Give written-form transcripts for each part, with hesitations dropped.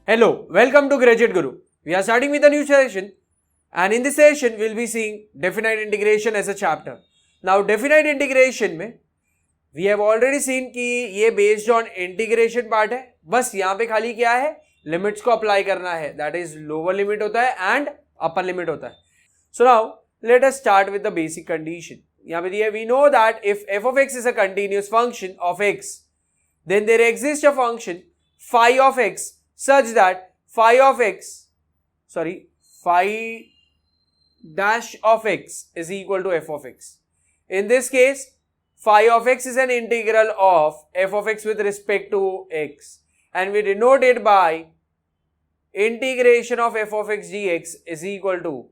Hello, welcome to Graduate Guru. We are starting with a new session, and in this session we will be seeing definite integration as a chapter. Now definite integration में we have already seen कि ये based on integration part है, बस यहाँ पे खाली क्या है, limits को apply करना है, that is lower limit होता है and upper limit होता है. So now let us start with the basic condition. यहाँ पे दिया, we know that if f of x is a continuous function of x, then there exists a function phi of x such that phi dash of x is equal to f of x. In this case, phi of x is an integral of f of x with respect to x, and we denote it by integration of f of x dx is equal to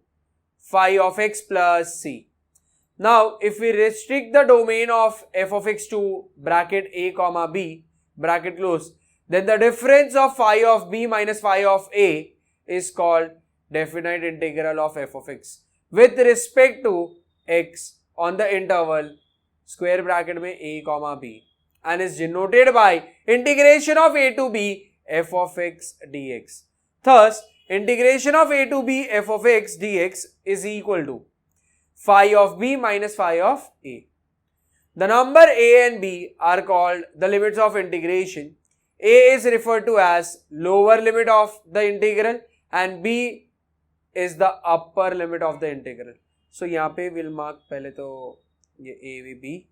phi of x plus c. Now, if we restrict the domain of f of x to bracket a comma b, bracket close, then the difference of phi of b minus phi of a is called definite integral of f of x with respect to x on the interval square bracket में a comma b, and is denoted by integration of a to b f of x dx. Thus, integration of a to b f of x dx is equal to phi of b minus phi of a. The number a and b are called the limits of integration. A is referred to as lower limit of the integral and b is the upper limit of the integral. So यहाँ पे will mark पहले तो ये a भी b.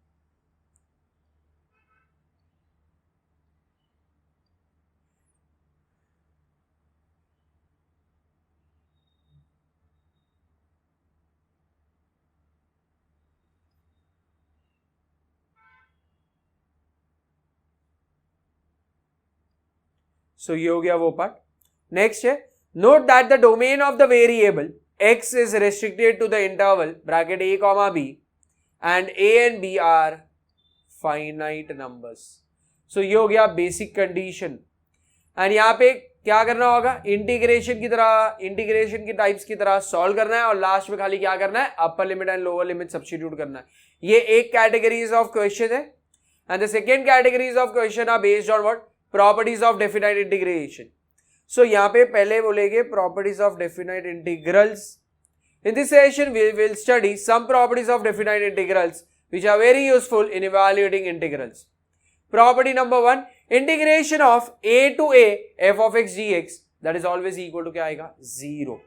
So ये हो गया वो part. Next है, note that the domain of the variable x is restricted to the interval bracket a comma b and a and b are finite numbers. So ये हो गया basic condition. And यहाँ पे क्या करना होगा, इंटीग्रेशन की टाइप्स की तरह सॉल्व करना है और लास्ट में खाली क्या करना है, upper limit and lower limit substitute करना है. ये एक कैटेगरीज ऑफ क्वेश्चन है and the second categories of question are based on what, properties of definite integration. So यहाँ पे पहले बोलेंगे properties of definite integrals. In this session we will study some properties of definite integrals which are very useful in evaluating integrals. Property number 1, integration of a to a f of x dx, that is always equal to क्या आएगा, 0.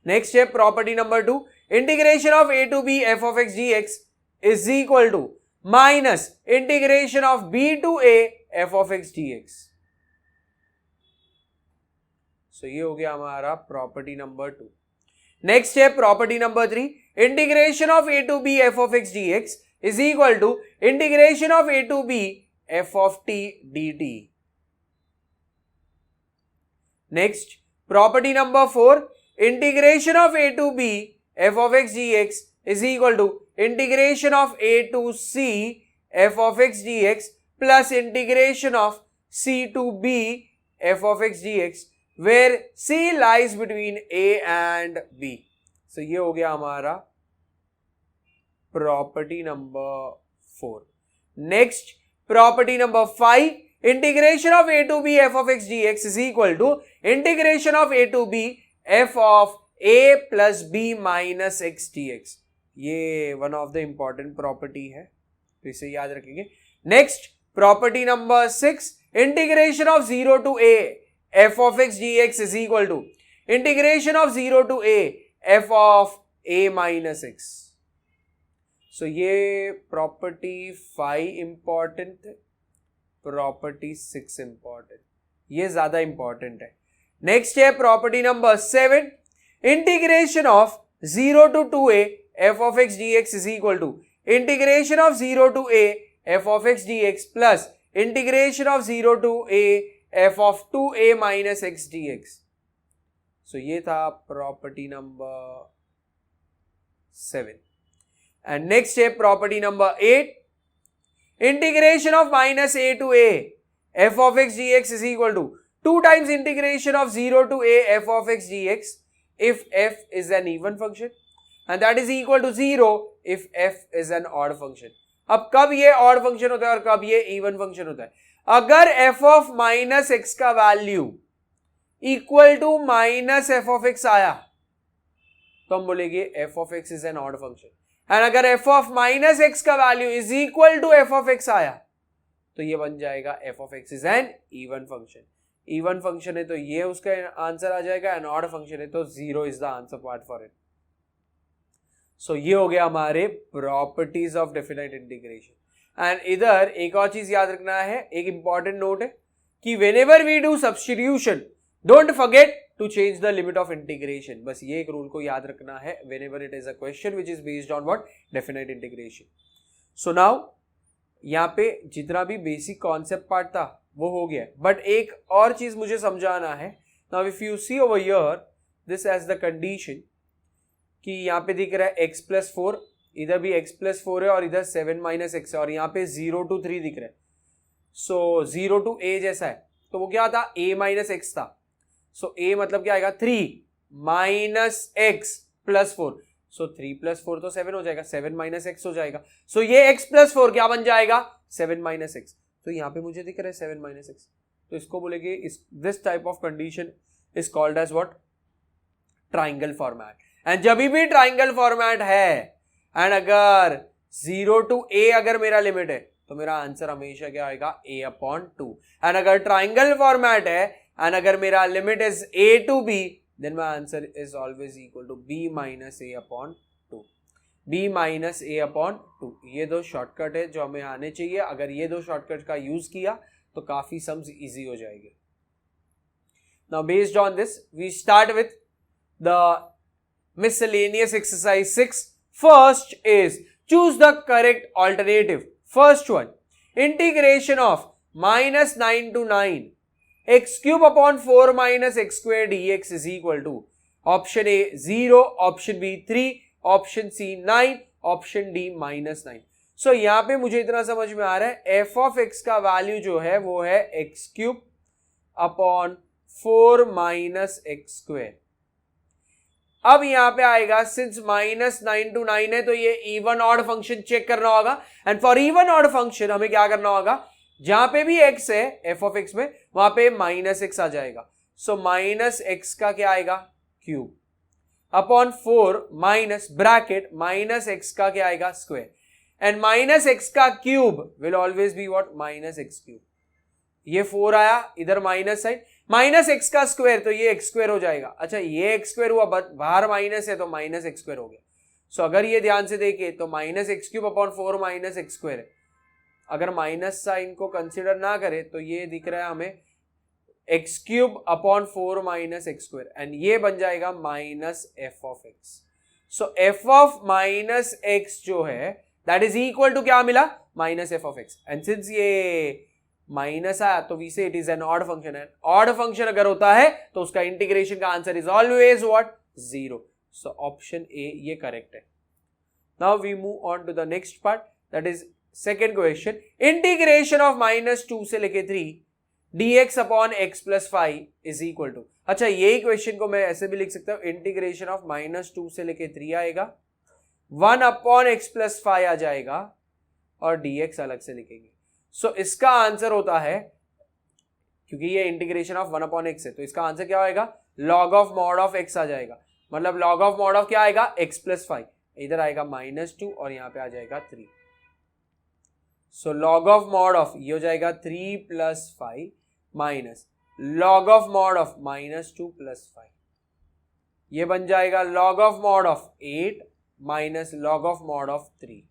Next है property number 2, integration of a to b f of x dx is equal to minus integration of b to a f of x dx. So ये हो गया हमारा property number 2. Next है property number 3, integration of a to b f of x dx is equal to integration of a to b f of t dt. Next, property number 4, integration of a to b f of x dx is equal to integration of a to c f of x dx plus integration of c to b f of x dx where c lies between a and b. So ये हो गया हमारा property number 4. Next, property number 5, integration of a to b f of x dx is equal to integration of a to b f of a plus b minus x dx. ये one of the important property है, तो इसे याद रखेंगे. Next, property number 6, integration of 0 to a f of x dx is equal to integration of 0 to a f of a minus x. So ये property 5 important है, property 6 important, ये ज़्यादा important है. Next है property number 7, integration of 0 to 2a f of x dx is equal to integration of 0 to a f of x dx plus integration of 0 to a f of 2a minus x dx. So ये था property number 7. And next है property number 8, integration of minus a to a f of x dx is equal to 2 times integration of 0 to a f of x dx if f is an even function and that is equal to 0 if f is an odd function. अब कब ये odd function होता है और कब ये even function होता है? अगर f ऑफ माइनस एक्स का value equal to minus f of x आया तो हम बोलेंगे f of x is an odd function. And अगर f ऑफ माइनस एक्स का value is equal to f of x आया तो ये बन जाएगा f of x is an even function. Even function है तो ये उसका आंसर आ जाएगा, एंड ऑड फंक्शन है तो 0 is the answer part for it. So ये हो गया हमारे properties of definite integration. And इधर एक और चीज याद रखना है, एक इंपॉर्टेंट नोट है कि whenever we do substitution don't forget to change the limit of integration. बस ये एक रूल को याद रखना है whenever it is a question which is based on what, definite integration. So now यहाँ पे जितना भी बेसिक कॉन्सेप्ट पार्ट था वो हो गया, बट एक और चीज मुझे समझाना है। Now if you see over here this as the condition कि यहाँ पे दिख रहा है x प्लस 4, इधर भी x प्लस 4 है और इधर 7 माइनस एक्स है, और यहाँ पे 0 to 3 दिख रहा है। सो 0 to a जैसा है तो वो क्या था, a माइनस एक्स था। सो a मतलब क्या आएगा 3 माइनस एक्स प्लस 4। सो 3 प्लस 4 तो 7 हो जाएगा, 7 माइनस एक्स हो जाएगा। सो ये x प्लस 4 क्या बन जाएगा, 7 माइनस एक्स। तो यहाँ पे मुझे दिख रहा है 7 माइनस एक्स, तो इसको बोलेंगे this type of condition is called as what, triangle format. एंड जब भी ट्राइंगल फॉर्मेट है एंड अगर 0 to a अगर मेरा लिमिट है तो मेरा आंसर हमेशा क्या आएगा, a/2। एंड अगर ट्राइंगल फॉर्मेट है एंड अगर मेरा limit is a to b then my answer is always equal to b minus a/2। b minus a/2 ये दो शॉर्टकट है जो हमें आने चाहिए। अगर ये दो शॉर्टकट का यूज किया तो काफी सम्स इजी हो जाएंगे। Now based on this we start with the miscellaneous exercise 6. First is choose the correct alternative. First one, integration of minus 9 to 9 x cube upon 4 minus x square dx is equal to option A 0, option B 3, option C 9, option D minus 9. So यहाँ पे मुझे इतना समझ में आ रहा है f of x का value जो है वो है x cube upon 4 minus x square। अब यहां पे आएगा सिंस माइनस 9 to 9 है तो ये इवन ऑड फंक्शन चेक करना होगा। And for even odd function हमें क्या करना होगा, जहां पे भी x है f ऑफ x में वहां पे माइनस एक्स आ जाएगा। सो माइनस एक्स का क्या आएगा, cube upon 4 minus bracket minus x का क्या आएगा, स्क्वायर। एंड माइनस एक्स का cube will always be what, minus x cube. ये 4 आया इधर माइनस साइड, माइनस एक्स का स्क्वायर तो ये एक्स स्क्वायर हो जाएगा। अच्छा ये एक्स स्क्वायर हुआ, बाहर माइनस है तो माइनस एक्स स्क्वायर हो गया। सो अगर ये ध्यान से देखे तो minus x cube upon 4 minus x square है। अगर माइनस साइन को कंसिडर ना करे तो ये दिख रहा है हमें x cube upon 4 minus x square, and ये बन जाएगा minus f of x. So F of minus x जो है दैट इज इक्वल टू क्या मिला, minus f of x. And since ये माइनस आया तो वी से it is an odd function है। ऑड फंक्शन अगर होता है तो उसका इंटीग्रेशन का answer is always what, 0। So option A ये करेक्ट है। Now we move on to the next part, that is second question. Integration of -2 से लेके 3 dx upon x plus 5 is equal to, अच्छा यही क्वेश्चन को मैं ऐसे भी लिख सकता हूं, इंटीग्रेशन ऑफ -2 से लेके 3 आएगा, 1 अपॉन x प्लस 5 आ जाएगा और dx अलग से लिखेंगे। सो इसका आंसर होता है, क्योंकि ये इंटीग्रेशन ऑफ 1 अपॉन एक्स है तो इसका आंसर क्या आएगा, log of mod of x आ जाएगा। मतलब लॉग ऑफ मॉड ऑफ क्या आएगा, x प्लस 5, इधर आएगा -2 और यहां पे आ जाएगा 3। So log of mod of ये हो जाएगा 3 plus 5 minus log of mod of -2 plus 5, ये बन जाएगा log of mod of 8 minus log of mod of 3।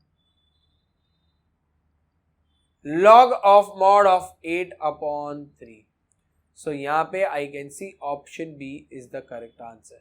log of mod of 8 upon 3. So यहाँ पे I can see option B is the correct answer.